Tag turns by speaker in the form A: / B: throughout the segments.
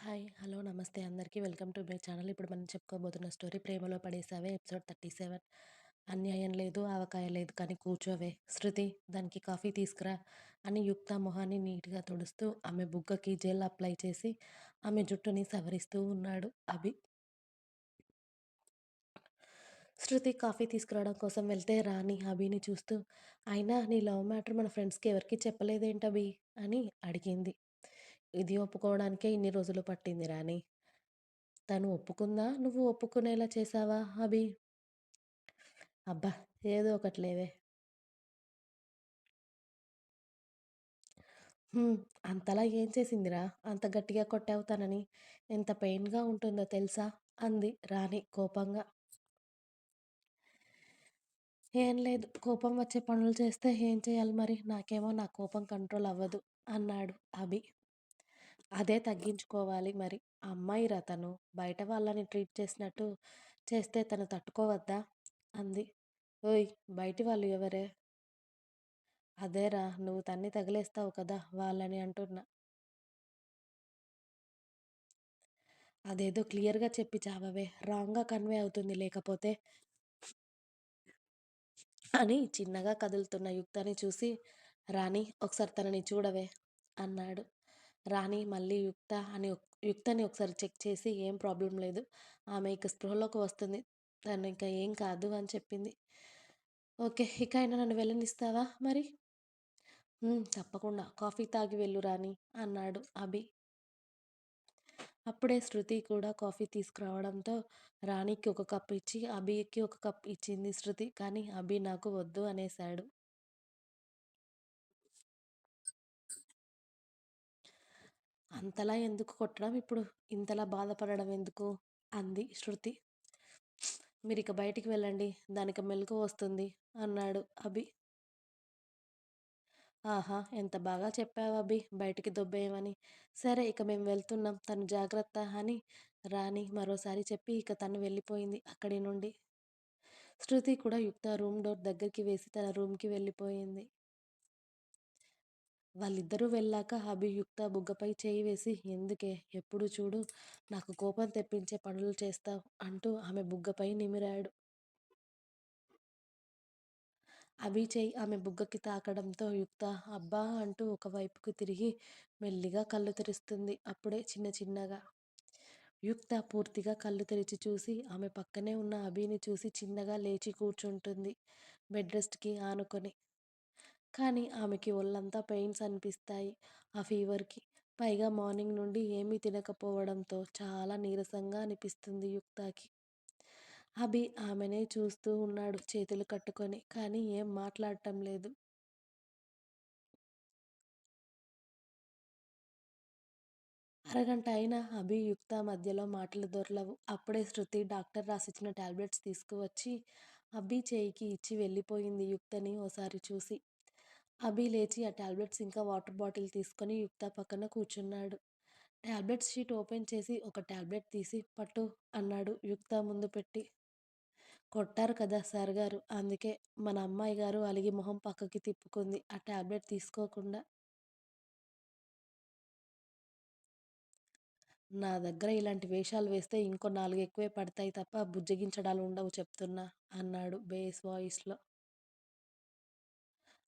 A: Hi. Hello. నమస్తే అందరికీ. Welcome to my channel. ఇప్పుడు మనం చెప్పుకోబోతున్న స్టోరీ 'ప్రేమలో పడేసావే' ఎపిసోడ్ 37. అన్యాయం లేదు, ఆవకాయ లేదు కానీ కూర్చోవే. శృతి, దానికి కాఫీ తీసుకురా అని యుక్త మొహాన్ని నీట్‌గా తుడుస్తూ, ఆమె బుగ్గకి జెల్ అప్లై చేసి, ఆమె జుట్టుని సవరిస్తూ ఉన్నాడు అభి. శృతి కాఫీ తీసుకురావడం కోసం వెళ్తే రాణి అభిని చూస్తూ, అయినా నీ లవ్ మ్యాటర్ మన ఫ్రెండ్స్‌కి ఎవరికీ చెప్పలేదేంటభి అని అడిగింది. ఇది ఒప్పుకోవడానికే ఇన్ని రోజులు పట్టింది రాణి. తను ఒప్పుకుందా? నువ్వు ఒప్పుకునేలా చేశావా అభి? అబ్బా! ఏదో ఒకటి లేవే. హ్మ్. అంతలా ఏం చేసిందిరా? అంత గట్టిగా కొట్టావు తనని? ఎంత పెయిన్‌గా ఉంటుందో తెలుసా? అంది రాణి కోపంగా. ఏం లేదు. కోపం వచ్చే పనులు చేస్తే ఏం చేయాలి మరి? నాకేమో నా కోపం కంట్రోల్ అవ్వదు అన్నాడు అభి. అదే తగ్గించుకోవాలి మరి. అమ్మాయిరా తను. బయట వాళ్ళని ట్రీట్ చేసినట్టు చేస్తే తను తట్టుకోవద్దా? అంది. ఓయ్! బయటి వాళ్ళు ఎవరే? అదేరా! నువ్వు తన్ని తగిలేస్తావు కదా! వాళ్ళని అంటున్నా. అదేదో క్లియర్‌గా చెప్పి చావవే! రాంగ్‌గా కన్వే అవుతుంది లేకపోతే అని చిన్నగా కదులుతున్న యుక్తని చూసి, రాణి ఒకసారి తనని చూడవే అన్నాడు. రాణి మళ్ళీ యుక్తని ఒకసారి చెక్ చేసి ఏం ప్రాబ్లమ్ లేదు. ఆమె ఇక స్పృహలోకి వస్తుంది. తను ఇంక ఏం కాదు అని చెప్పింది. ఓకే. ఇక అయినా నన్ను వెళ్ళనిస్తావా మరి? తప్పకుండా. కాఫీ తాగి వెళ్ళు రాణి అన్నాడు అభి. అప్పుడే శృతి కూడా కాఫీ తీసుకురావడంతో రాణికి ఒక కప్ ఇచ్చి, అభికి ఒక కప్ ఇచ్చింది శృతి. కానీ అభి నాకు వద్దు అనేశాడు. అంతలా ఎందుకు కొట్టడం ఇప్పుడు? ఇంతలా బాధపడడం ఎందుకు? అంది శృతి. మీరిక బయటికి వెళ్ళండి. దానికి మెలకువ వస్తుంది అన్నాడు అభి. ఆహా! ఎంత బాగా చెప్పావభి బయటికి దొబ్బేయమని. సరే ఇక మేము వెళ్తున్నాం. తను జాగ్రత్త అని రాణి మరోసారి చెప్పి ఇక తను వెళ్ళిపోయింది అక్కడి నుండి. శృతి కూడా యుక్త రూమ్ డోర్ దగ్గరికి వేసి తన రూమ్‌కి వెళ్ళిపోయింది. వాళ్ళిద్దరూ వెళ్ళాక అభియుక్త బుగ్గపై చేయి వేసి, ఎందుకే ఎప్పుడు చూడు నాకు కోపం తెప్పించే పనులు చేస్తావు అంటూ ఆమె బుగ్గపై నిమిరాడు. అభి చేయి ఆమె బుగ్గకి తాకడంతో యుక్త అబ్బా అంటూ ఒకవైపుకు తిరిగి మెల్లిగా కళ్ళు తెరుస్తుంది. అప్పుడే చిన్న చిన్నగా. యుక్త పూర్తిగా కళ్ళు తెరిచి చూసి ఆమె పక్కనే ఉన్న అభిని చూసి చిన్నగా లేచి కూర్చుంటుంది. బెడ్ రెస్ట్‌కి ఆనుకొని. కానీ ఆమెకి ఒళ్ళంతా పెయిన్స్ అనిపిస్తాయి ఆ ఫీవర్‌కి. పైగా మార్నింగ్ నుండి ఏమీ తినకపోవడంతో చాలా నీరసంగా అనిపిస్తుంది యుక్తకి. అభి ఆమెనే చూస్తూ ఉన్నాడు చేతులు కట్టుకొని. కానీ ఏం మాట్లాడటం లేదు. అరగంట అయినా అభి, యుక్త మధ్యలో మాటలు దొర్లవు. అప్పుడే శృతి డాక్టర్ రాసిచ్చిన టాబ్లెట్స్ తీసుకువచ్చి అభి చేయికి ఇచ్చి వెళ్ళిపోయింది యుక్తని ఓసారి చూసి. అభి లేచి ఆ టాబ్లెట్స్ ఇంకా వాటర్ బాటిల్ తీసుకొని యుక్త పక్కన కూర్చున్నాడు. టాబ్లెట్స్ షీట్ ఓపెన్ చేసి ఒక టాబ్లెట్ తీసి పట్టు అన్నాడు యుక్త ముందు పెట్టి. కొట్టారు కదా సార్ గారు. అందుకే మన అమ్మాయి గారు అలిగి మొహం పక్కకి తిప్పుకుంది. ఆ టాబ్లెట్ తీసుకోకుండా. నా దగ్గర ఇలాంటి వేషాలు వేస్తే ఇంకో 4 ఎక్కువే పడతాయి తప్ప బుజ్జగించడాలు ఉండవు చెప్తున్నా అన్నాడు బేస్ వాయిస్‌లో.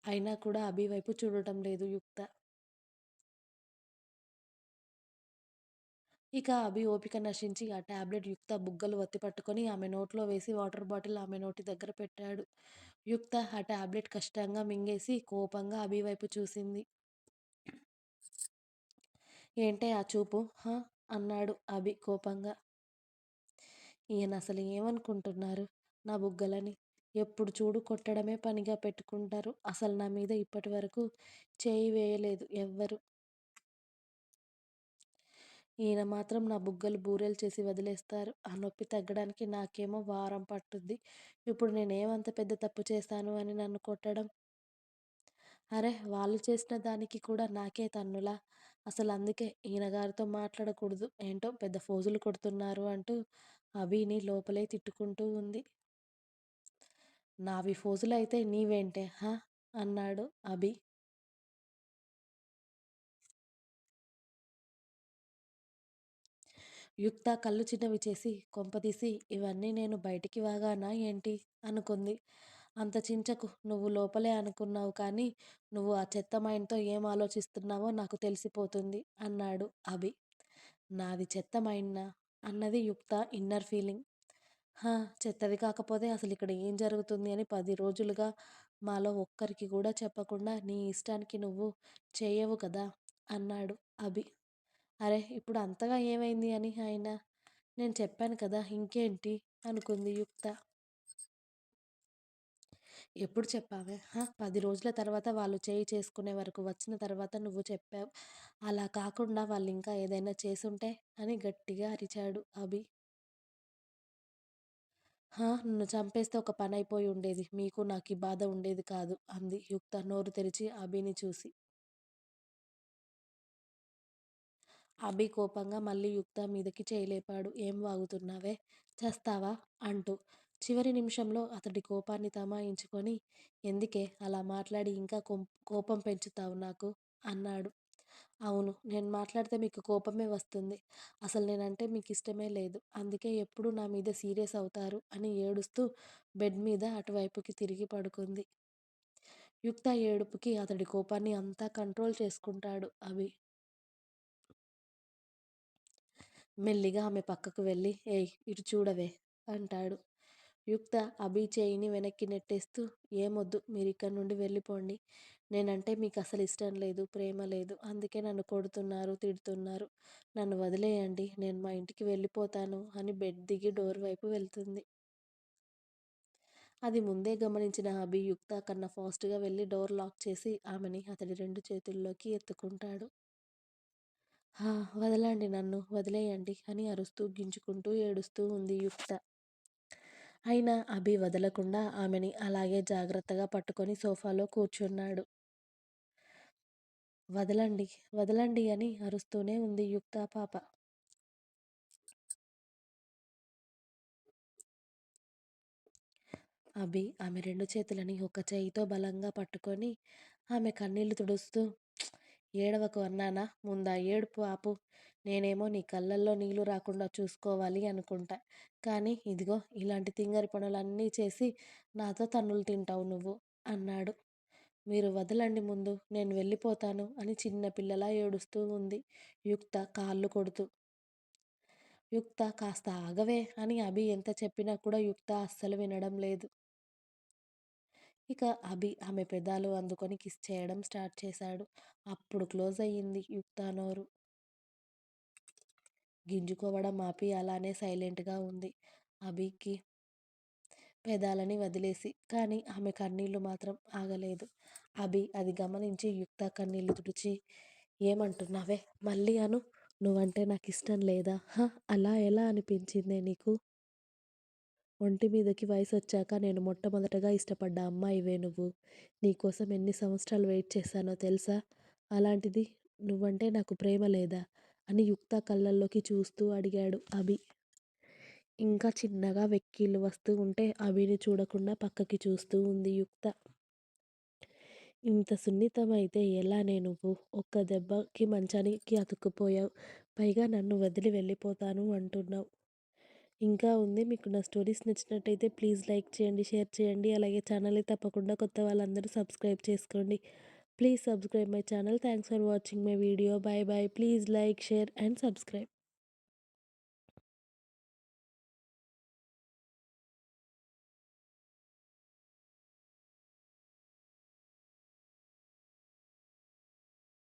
A: అయినా కూడా అభి వైపు చూడటం లేదు యుక్త. ఇక అభి ఓపిక నశించి ఆ టాబ్లెట్ యుక్త బుగ్గలు ఒత్తి పట్టుకొని ఆమె నోట్లో వేసి వాటర్ బాటిల్ ఆమె నోటి దగ్గర పెట్టాడు. యుక్త ఆ టాబ్లెట్ కష్టంగా మింగేసి కోపంగా అభి వైపు చూసింది. ఏంటే ఆ చూపు? హ! అన్నాడు అభి కోపంగా. ఈయనసలు ఏమనుకుంటున్నారు నా బుగ్గలని? ఎప్పుడు చూడు కొట్టడమే పనిగా పెట్టుకుంటారు. అసలు నా మీద ఇప్పటివరకు చేయి వేయలేదు ఎవ్వరు. ఈయన మాత్రం నా బుగ్గలు బూరెలు చేసి వదిలేస్తారు. ఆ నొప్పి తగ్గడానికి నాకేమో వారం పట్టుద్ది. ఇప్పుడు నేనేమంత పెద్ద తప్పు చేశాను అని నన్ను కొట్టడం? అరె! వాళ్ళు చేసిన దానికి కూడా నాకే తన్నులా? అసలందుకే ఈయన గారితో మాట్లాడకూడదు. ఏంటో పెద్ద ఫోజులు కొడుతున్నారు అంటూ అభిని లోపలే తిట్టుకుంటూ ఉంది. నావి ఫోజులయితే నీవేంటే హ! అన్నాడు అభి. యుక్త కళ్ళు చిన్నవి చేసి కొంపదీసి ఇవన్నీ నేను బయటికి వాగానా ఏంటి అనుకుంది. అంత చించకు, నువ్వు లోపలే అనుకున్నావు కానీ నువ్వు ఆ చెత్త మైండ్తో ఏం ఆలోచిస్తున్నావో నాకు తెలిసిపోతుంది అన్నాడు అభి. నాది చెత్త మైండ్‌నా అన్నది యుక్త ఇన్నర్ ఫీలింగ్. హా! చెత్తది కాకపోతే అసలు ఇక్కడ ఏం జరుగుతుంది అని 10 రోజులుగా మాలో ఒక్కరికి కూడా చెప్పకుండా నీ ఇష్టానికి నువ్వు చెయ్యవు కదా అన్నాడు అభి. అరె! ఇప్పుడు అంతగా ఏమైంది అని ఆయన? నేను చెప్పాను కదా ఇంకేంటి అనుకుంది యుక్త. ఎప్పుడు చెప్పావే? 10 రోజుల తర్వాత వాళ్ళు చేయి చేసుకునే వరకు వచ్చిన తర్వాత నువ్వు చెప్పావు. అలా కాకుండా వాళ్ళింకా ఏదైనా చేసుంటే అని గట్టిగా అరిచాడు అభి. నన్ను చంపేస్తే ఒక పనైపోయి ఉండేది. మీకు నాకీ బాధ ఉండేది కాదు అంది యుక్త నోరు తెరిచి అభిని చూసి. అభి కోపంగా మళ్ళీ యుక్త మీదకి చేయి లేపాడు. ఏం వాగుతున్నావే? చస్తావా? అంటూ. చివరి నిమిషంలో అతడి కోపాన్ని తమాయించుకొని ఎందుకే అలా మాట్లాడి ఇంకా కోపం పెంచుతావు నాకు? అన్నాడు. అవును. నేను మాట్లాడితే మీకు కోపమే వస్తుంది. అసలు నేనంటే మీకిష్టమే లేదు. అందుకే ఎప్పుడూ నా మీద సీరియస్ అవుతారు అని ఏడుస్తూ బెడ్ మీద అటువైపుకి తిరిగి పడుకుంది. యుక్త ఏడుపుకి అతడి కోపాన్ని అంతా కంట్రోల్ చేసుకుంటాడు అభి. మెల్లిగా ఆమె పక్కకు వెళ్ళి ఏయ్! ఇటు చూడవే అంటాడు. యుక్త అభి చేయిని వెనక్కి నెట్టేస్తూ ఏమొద్దు మీరిక్కడి నుండి వెళ్ళిపోండి. నేనంటే మీకసలు ఇష్టం లేదు, ప్రేమ లేదు. అందుకే నన్ను కొడుతున్నారు, తిడుతున్నారు. నన్ను వదిలేయండి. నేను మా ఇంటికి వెళ్ళిపోతాను అని బెడ్ దిగి డోర్ వైపు వెళ్తుంది. అది ముందే గమనించిన అభి యుక్త కన్నా ఫాస్ట్‌గా వెళ్ళి డోర్ లాక్ చేసి ఆమెని అతడి 2 చేతుల్లోకి ఎత్తుకుంటాడు. హా! వదలండి నన్ను, వదిలేయండి అని అరుస్తూ, గింజుకుంటూ, ఏడుస్తూ ఉంది యుక్త. అయినా అభి వదలకుండా ఆమెని అలాగే జాగ్రత్తగా పట్టుకొని సోఫాలో కూర్చున్నాడు. వదలండి, వదలండి అని అరుస్తూనే ఉంది యుక్త పాప. అభి ఆమె 2 చేతులని ఒక చెయ్యితో బలంగా పట్టుకొని ఆమె కన్నీళ్లు తుడుస్తూ ఏడవకు అన్నానా? ముందా ఏడుపు ఆపు. నేనేమో నీ కళ్ళల్లో నీళ్లు రాకుండా చూసుకోవాలి అనుకుంటా. కానీ ఇదిగో ఇలాంటి తింగరి పనులన్నీ చేసి నాతో తన్నులు తింటావు నువ్వు అన్నాడు. మీరు వదలండి ముందు, నేను వెళ్ళిపోతాను అని చిన్న పిల్లలా ఏడుస్తూ ఉంది యుక్త కాళ్ళు కొడుతూ. యుక్త కాస్త ఆగవే అని అభి ఎంత చెప్పినా కూడా యుక్త అస్సలు వినడం లేదు. ఇక అభి ఆమె పెదాలు అందుకొని కిస్ చేయడం స్టార్ట్ చేశాడు. అప్పుడు క్లోజ్ అయ్యింది యుక్త నోరు. గింజుకోవడం ఆపి అలానే సైలెంట్‌గా ఉంది. అభికి పెదాలని వదిలేసి. కానీ ఆమె కన్నీళ్లు మాత్రం ఆగలేదు. అభి అది గమనించి యుక్త కన్నీళ్లు తుడిచి ఏమంటున్నావే? మళ్ళీ అను. నువ్వంటే నాకిష్టం లేదా? అలా ఎలా అనిపించిందే నీకు? ఒంటి మీదకి వయసొచ్చాక నేను మొట్టమొదటగా ఇష్టపడ్డ అమ్మాయివే నువ్వు. నీకోసం ఎన్ని సంవత్సరాలు వెయిట్ చేశానో తెలుసా? అలాంటిది నువ్వంటే నాకు ప్రేమ లేదా? అని యుక్త కళ్ళల్లోకి చూస్తూ అడిగాడు అభి. ఇంకా చిన్నగా వెక్కిళ్ళు వస్తూ ఉంటే అభిని చూడకుండా పక్కకి చూస్తూ ఉంది యుక్త. ఇంత సున్నితమైతే ఎలానే నువ్వు? ఒక్క దెబ్బకి మంచానికి అతుక్కుపోయావు. పైగా నన్ను వదిలి వెళ్ళిపోతాను అంటున్నావు. ఇంకా ఉంది. మీకు నా స్టోరీస్ నచ్చినట్టయితే ప్లీజ్ లైక్ చేయండి, షేర్ చేయండి. అలాగే ఛానల్‌ని తప్పకుండా కొత్త వాళ్ళందరూ సబ్స్క్రైబ్ చేసుకోండి. Please subscribe my channel. Thanks for watching my video. By by. Please like, share and subscribe.